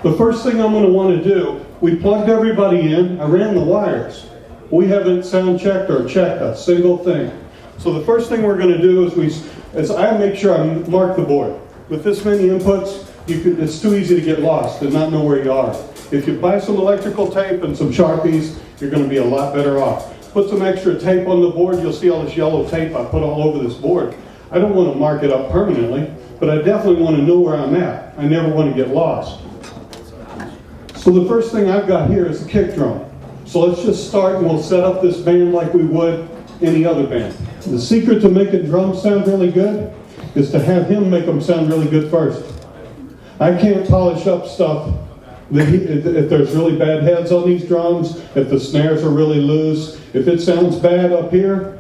The first thing I'm going to want to do, we plugged everybody in, I ran the wires. We haven't sound checked or checked a single thing. So the first thing we're going to do is I make sure I mark the board. With this many inputs, it's too easy to get lost and not know where you are. If you buy some electrical tape and some Sharpies, you're going to be a lot better off. Put some extra tape on the board, you'll see all this yellow tape I put all over this board. I don't want to mark it up permanently, but I definitely want to know where I'm at. I never want to get lost. So the first thing I've got here is the kick drum. So let's just start and we'll set up this band like we would any other band. The secret to making drums sound really good is to have him make them sound really good first. I can't polish up stuff if there's really bad heads on these drums, if the snares are really loose. If it sounds bad up here,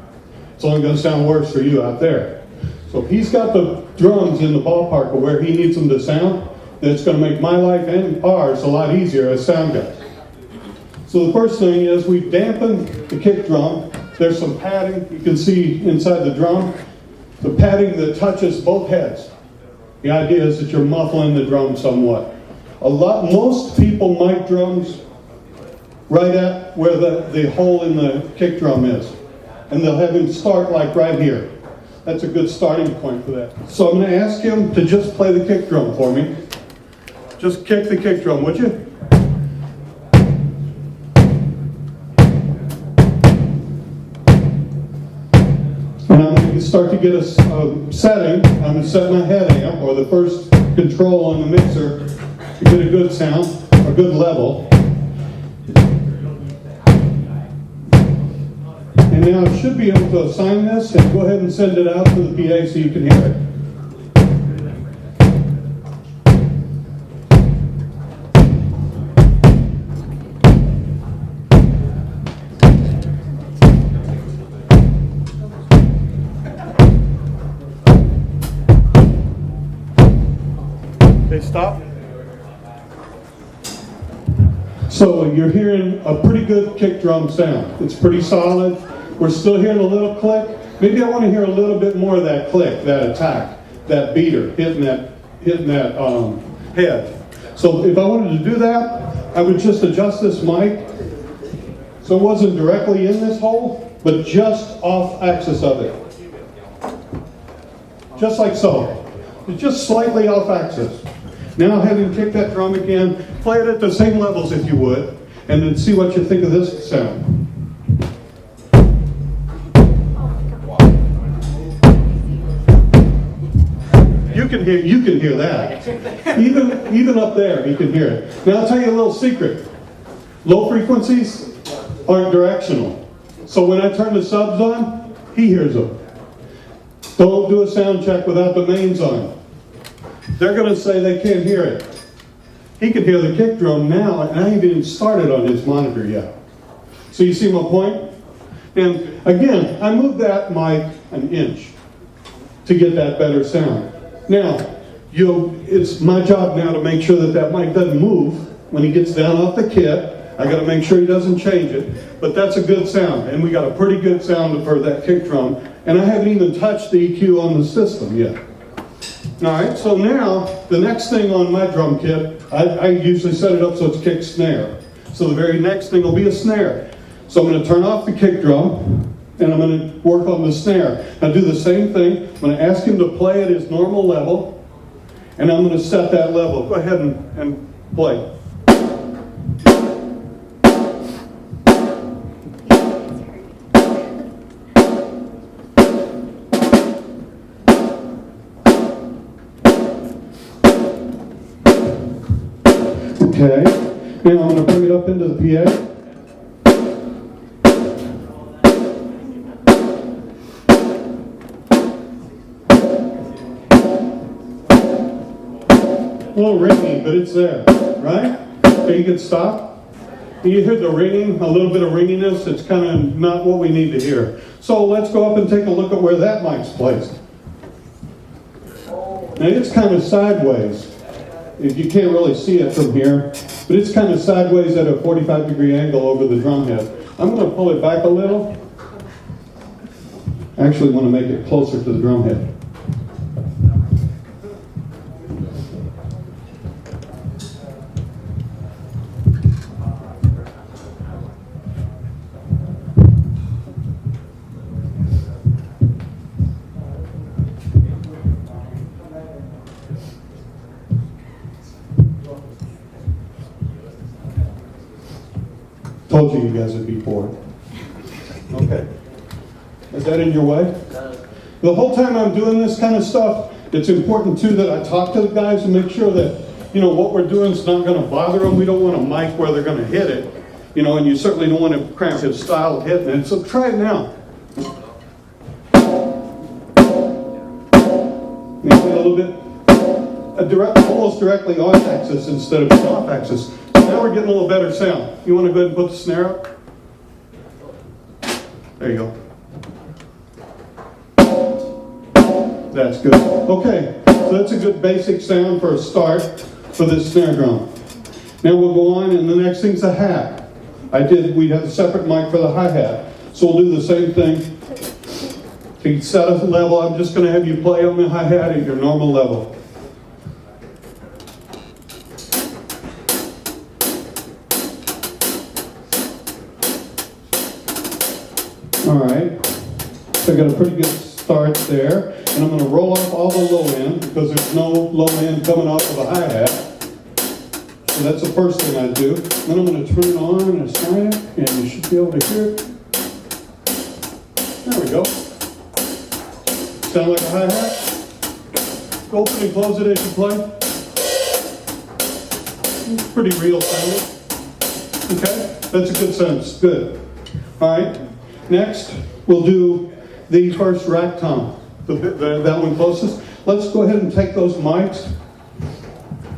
it's only going to sound worse for you out there. So if he's got the drums in the ballpark of where he needs them to sound, then it's going to make my life and ours a lot easier as sound guys. So the first thing is we dampen the kick drum. There's some padding you can see inside the drum. The padding that touches both heads. The idea is that you're muffling the drum somewhat. Most people mic drums right at where the hole in the kick drum is. And they'll have him start like right here. That's a good starting point for that. So I'm going to ask him to just play the kick drum for me. Just kick the kick drum, would you? And I'm going to start to get a setting. I'm going to set my head amp, or the first control on the mixer, to get a good sound, a good level. And now I should be able to assign this and go ahead and send it out to the PA so you can hear it. Okay, stop. So you're hearing a pretty good kick drum sound. It's pretty solid. We're still hearing a little click. Maybe I want to hear a little bit more of that click, that attack, that beater, hitting that head. So if I wanted to do that, I would just adjust this mic so it wasn't directly in this hole, but just off axis of it. Just like so. It's just slightly off axis. Now have him kick that drum again, play it at the same levels if you would, and then see what you think of this sound. You can hear that. Even up there, you can hear it. Now I'll tell you a little secret. Low frequencies aren't directional. So when I turn the subs on, he hears them. Don't do a sound check without the mains on. They're going to say they can't hear it. He can hear the kick drum now, and I haven't even started on his monitor yet. So you see my point? And again, I moved that mic an inch to get that better sound. Now, it's my job now to make sure that that mic doesn't move when he gets down off the kit. I got to make sure he doesn't change it. But that's a good sound, and we got a pretty good sound for that kick drum. And I haven't even touched the EQ on the system yet. All right, so now the next thing on my drum kit, I usually set it up so it's kick snare. So the very next thing will be a snare. So I'm going to turn off the kick drum, and I'm going to work on the snare. Now do the same thing. I'm going to ask him to play at his normal level, and I'm going to set that level. Go ahead and play. Okay, now I'm going to bring it up into the PA. A little ringing, but it's there, right? Okay, you can stop. You hear the ringing, a little bit of ringiness. It's kind of not what we need to hear. So let's go up and take a look at where that mic's placed. Now it's kind of sideways. If you can't really see it from here, but it's kind of sideways at a 45-degree angle over the drum head. I'm going to pull it back a little. I actually want to make it closer to the drum head. Told you guys would be bored. Okay. Is that in your way? The whole time I'm doing this kind of stuff, it's important too that I talk to the guys and make sure that, what we're doing is not going to bother them. We don't want a mic where they're going to hit it, and you certainly don't want to cramp his style of hitting it. So try it now. Maybe a little bit, almost directly on axis instead of off axis. So now we're getting a little better sound. You want to go ahead and put the snare up? There you go. That's good. Okay, so that's a good basic sound for a start for this snare drum. Now we'll go on, and the next thing's a hat. We have a separate mic for the hi-hat. So we'll do the same thing. To set a level, I'm just going to have you play on the hi-hat at your normal level. All right, so I got a pretty good start there, and I'm going to roll off all the low end because there's no low end coming off of a hi-hat. So that's the first thing I do. Then I'm going to turn it on and assign it, and you should be able to hear it. There we go. Sound like a hi-hat? Open and close it as you play. It's pretty real sounding. Okay, that's a good sense. Good. All right. Next, we'll do the first rack tom, that one closest. Let's go ahead and take those mics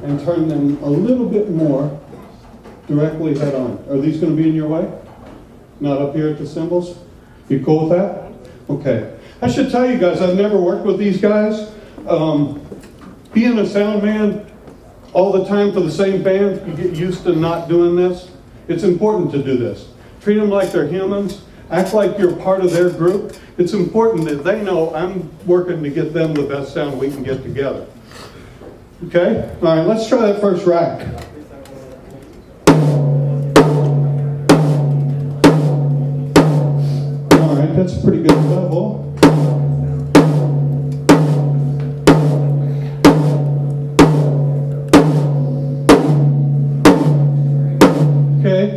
and turn them a little bit more directly head on. Are these going to be in your way? Not up here at the cymbals? You cool with that? Okay. I should tell you guys, I've never worked with these guys. Being a sound man all the time for the same band, you get used to not doing this. It's important to do this. Treat them like they're humans. Act like you're part of their group. It's important that they know I'm working to get them the best sound we can get together. Okay? All right, let's try that first rack. All right, that's a pretty good level. Okay,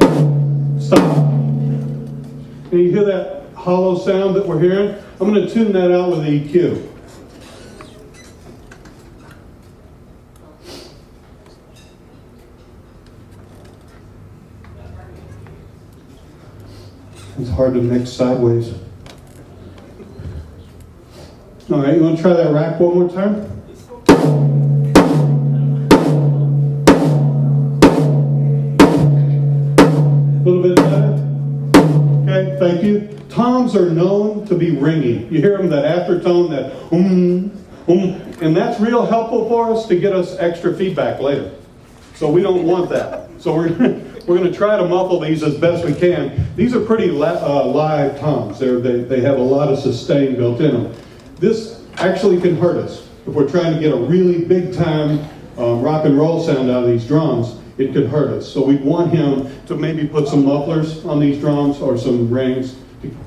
stop. Can you hear that hollow sound that we're hearing? I'm going to tune that out with the EQ. It's hard to mix sideways. All right, you want to try that rack one more time? A little bit better? Okay, thank you. Toms are known to be ringy. You hear them, that aftertone, that and that's real helpful for us to get us extra feedback later. So we don't want that. So we're going to try to muffle these as best we can. These are pretty live toms. They have a lot of sustain built in them. This actually can hurt us. If we're trying to get a really big time rock and roll sound out of these drums, it could hurt us. So we want him to maybe put some mufflers on these drums or some rings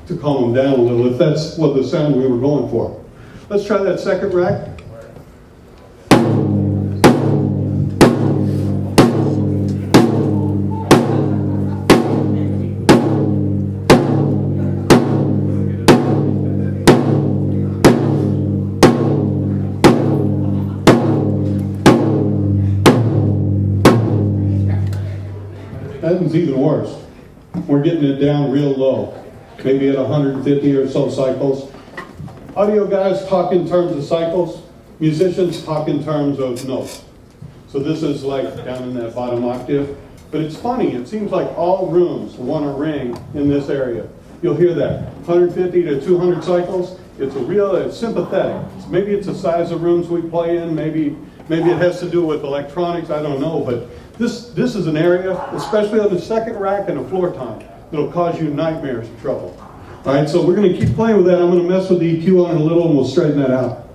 to calm them down a little, if that's what the sound we were going for. Let's try that second rack. That one's even worse. We're getting it down real low, maybe at 150 or so cycles. Audio guys talk in terms of cycles. Musicians talk in terms of notes. So this is like down in that bottom octave. But it's funny, it seems like all rooms want a ring in this area. You'll hear that, 150 to 200 cycles. It's sympathetic. Maybe it's the size of rooms we play in, maybe it has to do with electronics, I don't know, but this is an area, especially on the second rack and a floor tom, that'll cause you nightmares of trouble. All right, so we're going to keep playing with that. I'm going to mess with the EQ on it a little, and we'll straighten that out.